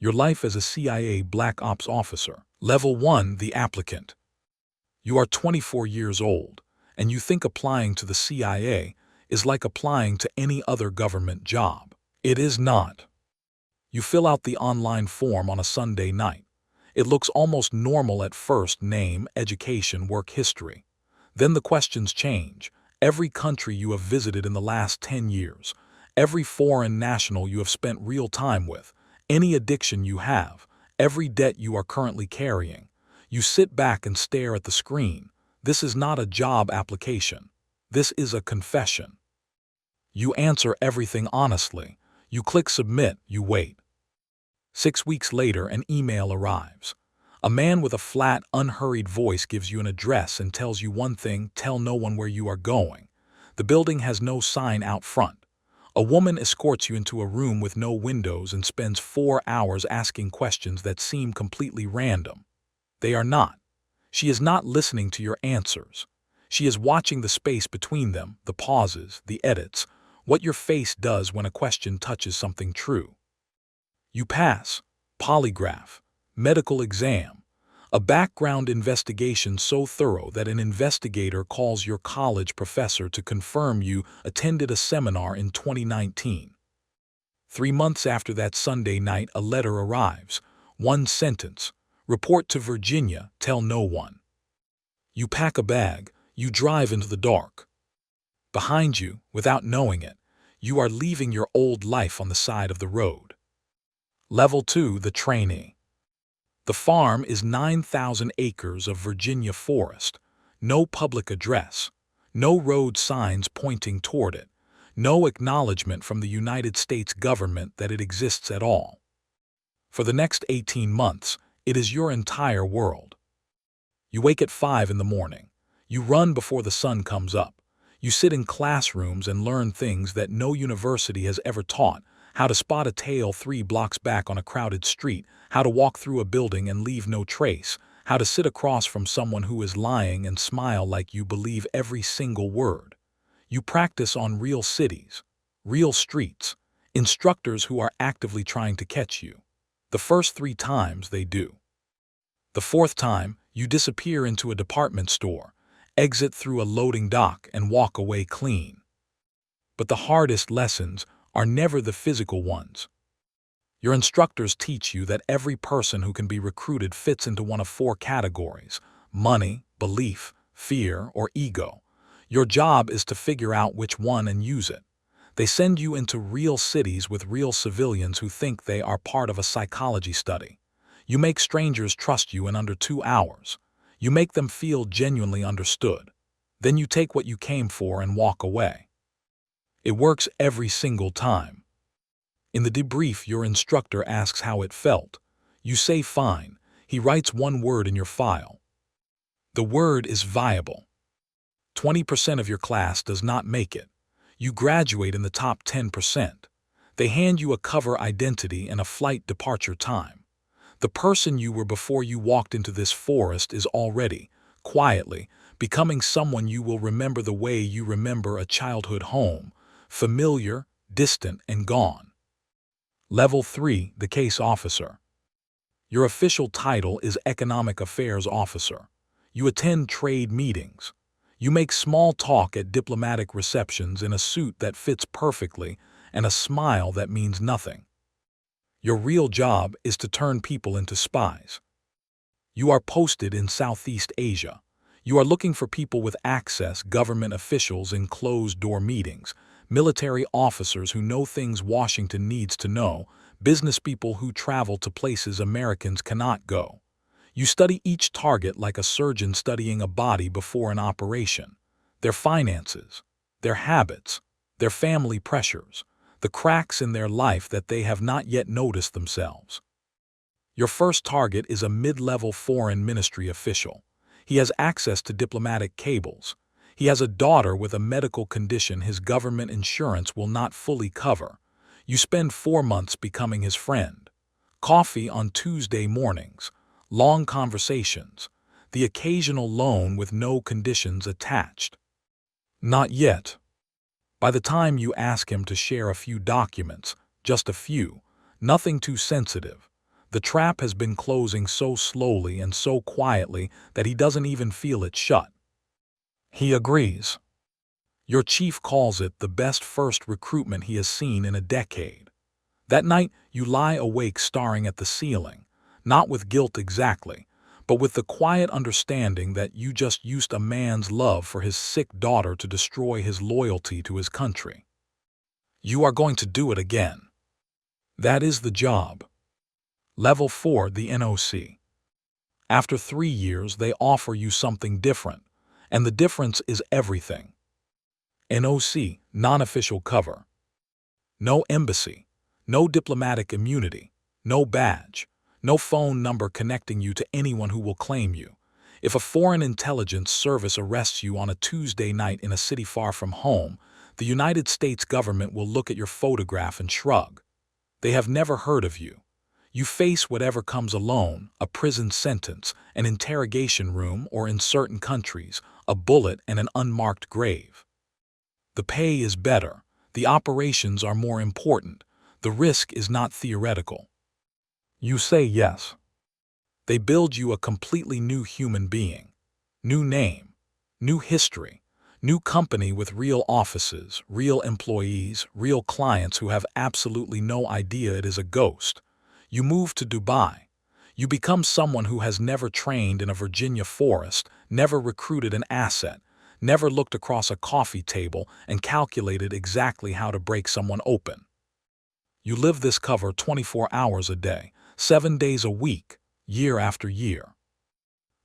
Your life as a CIA Black Ops officer. Level 1, the applicant. You are 24 years old, and you think applying to the CIA is like applying to any other government job. It is not. You fill out the online form on a Sunday night. It looks almost normal at first: name, education, work history. Then the questions change. Every country you have visited in the last 10 years, every foreign national you have spent real time with, any addiction you have, every debt you are currently carrying. You sit back and stare at the screen. This is not a job application. This is a confession. You answer everything honestly. You click submit, you wait. 6 weeks later, an email arrives. A man with a flat, unhurried voice gives you an address and tells you one thing: tell no one where you are going. The building has no sign out front. A woman escorts you into a room with no windows and spends 4 hours asking questions that seem completely random. They are not. She is not listening to your answers. She is watching the space between them, the pauses, the edits, what your face does when a question touches something true. You pass. Polygraph. Medical exam. A background investigation so thorough that an investigator calls your college professor to confirm you attended a seminar in 2019. 3 months after that Sunday night, a letter arrives. One sentence. Report to Virginia, tell no one. You pack a bag. You drive into the dark. Behind you, without knowing it, you are leaving your old life on the side of the road. Level 2, the trainee. The farm is 9,000 acres of Virginia forest. No public address. No road signs pointing toward it. No acknowledgement from the United States government that it exists at all. For the next 18 months, it is your entire world. You wake at 5 in the morning. You run before the sun comes up. You sit in classrooms and learn things that no university has ever taught: how to spot a tail 3 blocks back on a crowded street, how to walk through a building and leave no trace, how to sit across from someone who is lying and smile like you believe every single word. You practice on real cities, real streets, instructors who are actively trying to catch you. The first 3 times they do. The 4th time, you disappear into a department store, exit through a loading dock, and walk away clean. But the hardest lessons are never the physical ones. Your instructors teach you that every person who can be recruited fits into one of 4 categories: money, belief, fear, or ego. Your job is to figure out which one and use it. They send you into real cities with real civilians who think they are part of a psychology study. You make strangers trust you in under 2 hours. You make them feel genuinely understood. Then you take what you came for and walk away. It works every single time. In the debrief, your instructor asks how it felt. You say fine. He writes 1 word in your file. The word is viable. 20% of your class does not make it. You graduate in the top 10%. They hand you a cover identity and a flight departure time. The person you were before you walked into this forest is already, quietly, becoming someone you will remember the way you remember a childhood home: familiar, distant, and gone. Level 3, the case officer. Your official title is Economic Affairs Officer. You attend trade meetings. You make small talk at diplomatic receptions in a suit that fits perfectly and a smile that means nothing. Your real job is to turn people into spies. You are posted in Southeast Asia. You are looking for people with access: government officials in closed-door meetings, military officers who know things Washington needs to know, business people who travel to places Americans cannot go. You study each target like a surgeon studying a body before an operation: their finances, their habits, their family pressures, the cracks in their life that they have not yet noticed themselves. Your first target is a mid-level foreign ministry official. He has access to diplomatic cables. He has a daughter with a medical condition his government insurance will not fully cover. You spend 4 months becoming his friend. Coffee on Tuesday mornings, long conversations, the occasional loan with no conditions attached. Not yet. By the time you ask him to share a few documents, just a few, nothing too sensitive, The trap has been closing so slowly and so quietly that he doesn't even feel it shut. He agrees. Your chief calls it the best first recruitment he has seen in a decade. That night, you lie awake staring at the ceiling, not with guilt exactly, but with the quiet understanding that you just used a man's love for his sick daughter to destroy his loyalty to his country. You are going to do it again. That is the job. Level 4, the NOC. After 3 years, they offer you something different, and the difference is everything. NOC, non-official cover. No embassy, no diplomatic immunity, no badge, no phone number connecting you to anyone who will claim you. If a foreign intelligence service arrests you on a Tuesday night in a city far from home, the United States government will look at your photograph and shrug. They have never heard of you. You face whatever comes alone, a prison sentence, an interrogation room, or in certain countries, a bullet and an unmarked grave. The pay is better, the operations are more important, the risk is not theoretical. You say yes. They build you a completely new human being. New name, new history, new company with real offices, real employees, real clients who have absolutely no idea it is a ghost. You move to Dubai. You become someone who has never trained in a Virginia forest, never recruited an asset, never looked across a coffee table and calculated exactly how to break someone open. You live this cover 24 hours a day, 7 days a week, year after year.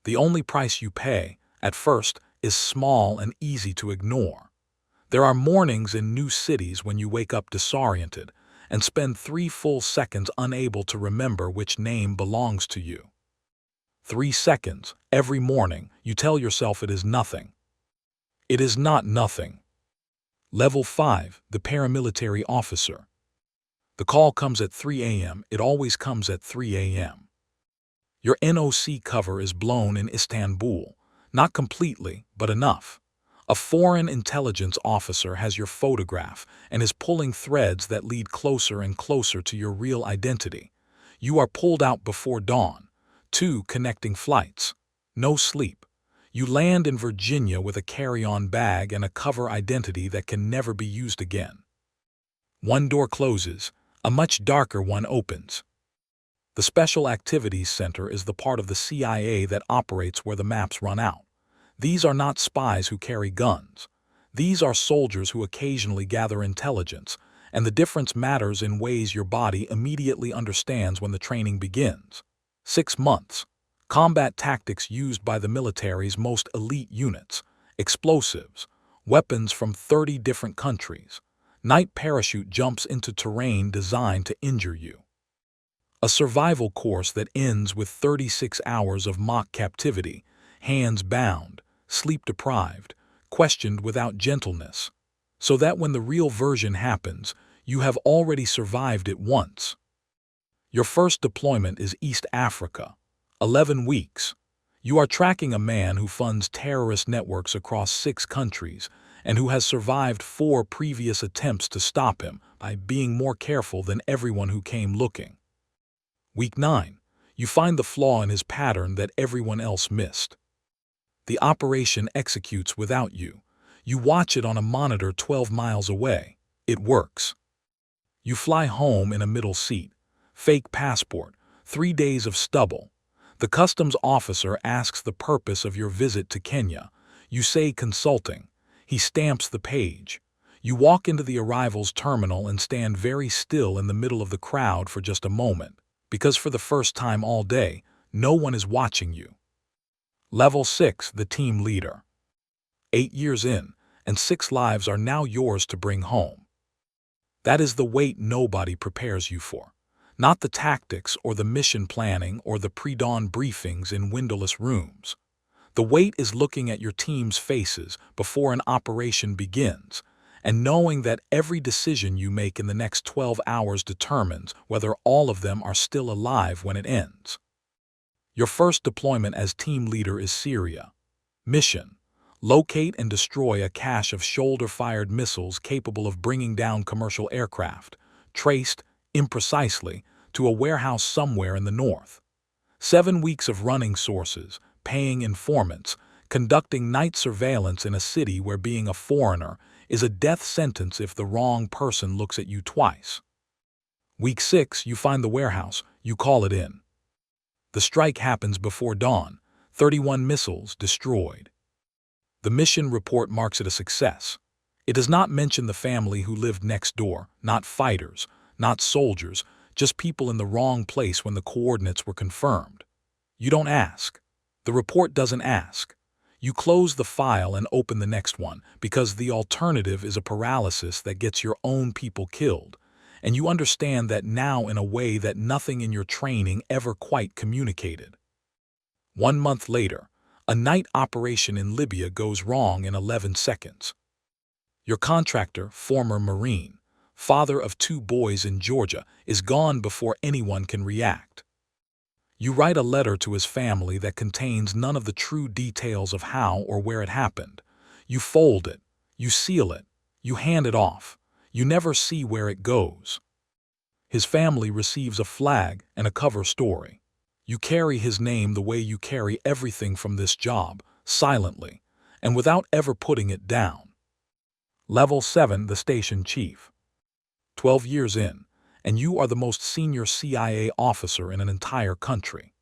The only price you pay, at first, is small and easy to ignore. There are mornings in new cities when you wake up disoriented and spend 3 full seconds unable to remember which name belongs to you. 3 seconds, every morning, you tell yourself it is nothing. It is not nothing. Level 5, the paramilitary officer. The call comes at 3 a.m. It always comes at 3 a.m. Your NOC cover is blown in Istanbul. Not completely, but enough. A foreign intelligence officer has your photograph and is pulling threads that lead closer and closer to your real identity. You are pulled out before dawn. 2 connecting flights. No sleep. You land in Virginia with a carry-on bag and a cover identity that can never be used again. 1 door closes, a much darker one opens. The Special Activities Center is the part of the CIA that operates where the maps run out. These are not spies who carry guns. These are soldiers who occasionally gather intelligence, and the difference matters in ways your body immediately understands when the training begins. 6 months. Combat tactics used by the military's most elite units, explosives, weapons from 30 different countries. Night parachute jumps into terrain designed to injure you. A survival course that ends with 36 hours of mock captivity, hands bound, sleep deprived, questioned without gentleness, so that when the real version happens, you have already survived it once. Your first deployment is East Africa. 11 weeks. You are tracking a man who funds terrorist networks across 6 countries and who has survived 4 previous attempts to stop him by being more careful than everyone who came looking. Week 9. You find the flaw in his pattern that everyone else missed. The operation executes without you. You watch it on a monitor 12 miles away. It works. You fly home in a middle seat. Fake passport. 3 days of stubble. The customs officer asks the purpose of your visit to Kenya. You say consulting. He stamps the page. You walk into the arrivals terminal and stand very still in the middle of the crowd for just a moment, because for the first time all day, no one is watching you. Level 6, the team leader. 8 years in, and 6 lives are now yours to bring home. That is the weight nobody prepares you for. Not the tactics or the mission planning or the pre-dawn briefings in windowless rooms. The weight is looking at your team's faces before an operation begins, and knowing that every decision you make in the next 12 hours determines whether all of them are still alive when it ends. Your first deployment as team leader is Syria. Mission: locate and destroy a cache of shoulder-fired missiles capable of bringing down commercial aircraft, traced, imprecisely, to a warehouse somewhere in the north. 7 weeks of running sources, paying informants, conducting night surveillance in a city where being a foreigner is a death sentence if the wrong person looks at you twice. Week 6, you find the warehouse, you call it in. The strike happens before dawn, 31 missiles destroyed. The mission report marks it a success. It does not mention the family who lived next door, not fighters, not soldiers, just people in the wrong place when the coordinates were confirmed. You don't ask. The report doesn't ask. You close the file and open the next one because the alternative is a paralysis that gets your own people killed, and you understand that now in a way that nothing in your training ever quite communicated. 1 month later, a night operation in Libya goes wrong in 11 seconds. Your contractor, former Marine, father of 2 boys in Georgia, is gone before anyone can react. You write a letter to his family that contains none of the true details of how or where it happened. You fold it, you seal it, you hand it off. You never see where it goes. His family receives a flag and a cover story. You carry his name the way you carry everything from this job, silently, and without ever putting it down. Level 7, the station chief. 12 years in, and you are the most senior CIA officer in an entire country.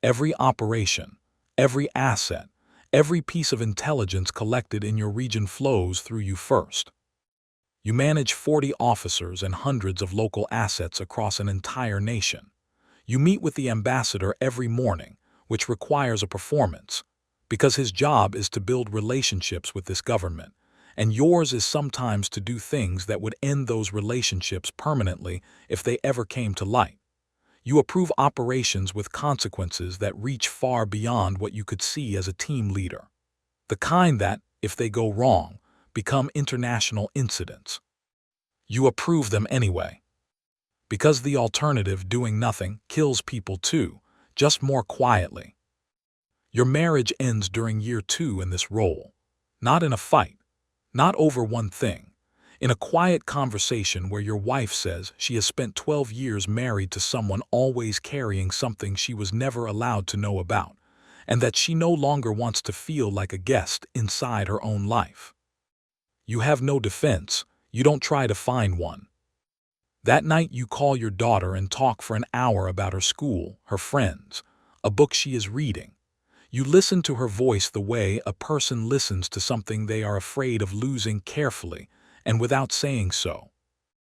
Every operation, every asset, every piece of intelligence collected in your region flows through you first. You manage 40 officers and hundreds of local assets across an entire nation. You meet with the ambassador every morning, which requires a performance, because his job is to build relationships with this government, and yours is sometimes to do things that would end those relationships permanently if they ever came to light. You approve operations with consequences that reach far beyond what you could see as a team leader. The kind that, if they go wrong, become international incidents. You approve them anyway. Because the alternative, doing nothing, kills people too, just more quietly. Your marriage ends during year 2 in this role. Not in a fight, not over one thing. In a quiet conversation where your wife says she has spent 12 years married to someone always carrying something she was never allowed to know about, and that she no longer wants to feel like a guest inside her own life. You have no defense, you don't try to find one. That night you call your daughter and talk for an hour about her school, her friends, a book she is reading. You listen to her voice the way a person listens to something they are afraid of losing, carefully and without saying so.